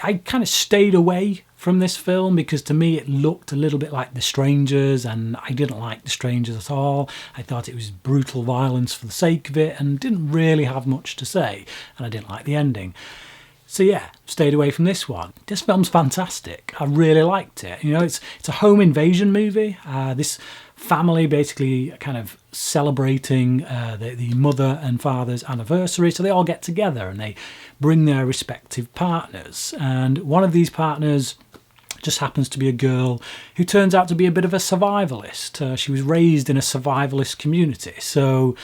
I kind of stayed away from this film because to me it looked a little bit like The Strangers, and I didn't like The Strangers at all. I thought it was brutal violence for the sake of it and didn't really have much to say, and I didn't like the ending. So yeah, stayed away from this one. This film's fantastic. I really liked it. You know, it's a home invasion movie. This family basically kind of celebrating the mother and father's anniversary. So they all get together and they bring their respective partners. And one of these partners just happens to be a girl who turns out to be a bit of a survivalist. She was raised in a survivalist community. So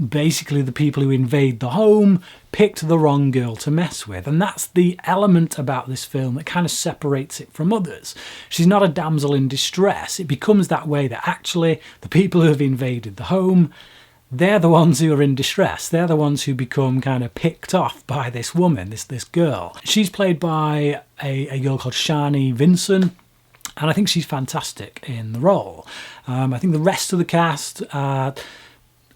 basically the people who invade the home picked the wrong girl to mess with, and that's the element about this film that kind of separates it from others. She's not a damsel in distress. It becomes that way that actually the people who have invaded the home, they're the ones who are in distress. They're the ones who become kind of picked off by this woman, this girl. She's played by a girl called Shani Vinson, and I think she's fantastic in the role. I think the rest of the cast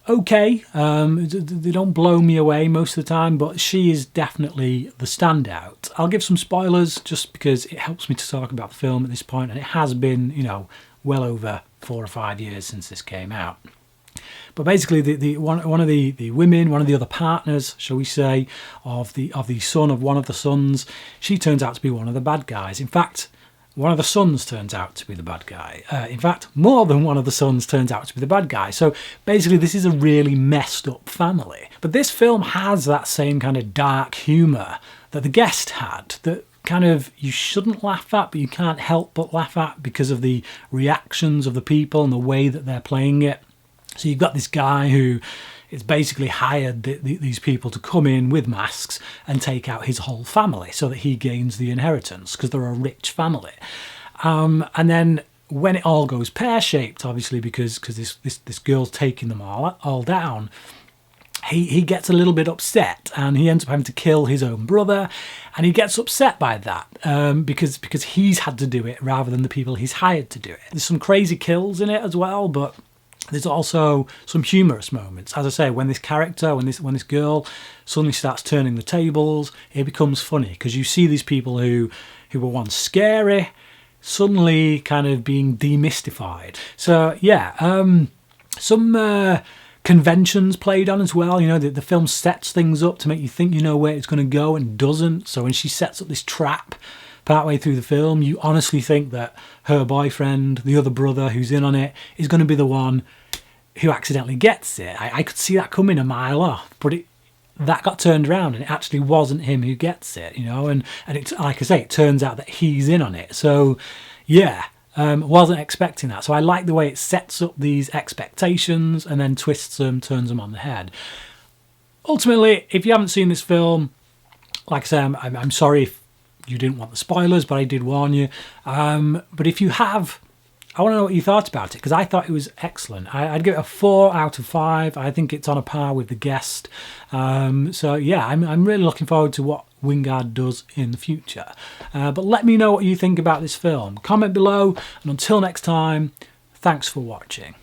okay, they don't blow me away most of the time, but she is definitely the standout. I'll give some spoilers just because it helps me to talk about the film at this point, and it has been, you know, well over 4 or 5 years since this came out. But basically, one of the women, one of the other partners, shall we say, of the son of one of the sons, she turns out to be one of the bad guys. In fact, one of the sons turns out to be the bad guy. In fact, more than one of the sons turns out to be the bad guy. So basically, this is a really messed up family. But this film has that same kind of dark humour that The Guest had, that kind of you shouldn't laugh at, but you can't help but laugh at because of the reactions of the people and the way that they're playing it. So you've got this guy who is basically hired these people to come in with masks and take out his whole family so that he gains the inheritance because they're a rich family. And then when it all goes pear-shaped, obviously, because this girl's taking them all down, he gets a little bit upset and he ends up having to kill his own brother, and he gets upset by that because he's had to do it rather than the people he's hired to do it. There's some crazy kills in it as well, but there's also some humorous moments. As I say, when this character, when this girl suddenly starts turning the tables, it becomes funny because you see these people who were once scary suddenly kind of being demystified. So yeah, some conventions played on as well. You know, the film sets things up to make you think you know where it's going to go and doesn't. So when she sets up this trap partway through the film, you honestly think that her boyfriend, the other brother who's in on it, is going to be the one who accidentally gets it. I could see that coming a mile off, but that got turned around and it actually wasn't him who gets it, you know, and it's, like I say, it turns out that he's in on it. So yeah, wasn't expecting that. So I like the way it sets up these expectations and then twists them, turns them on the head. Ultimately, if you haven't seen this film, like I say, I'm sorry if you didn't want the spoilers, but I did warn you. But if you have, I want to know what you thought about it, because I thought it was excellent. I'd give it a 4 out of 5. I think it's on a par with The Guest. So yeah, I'm really looking forward to what Wingard does in the future. But let me know what you think about this film. Comment below, and until next time, thanks for watching.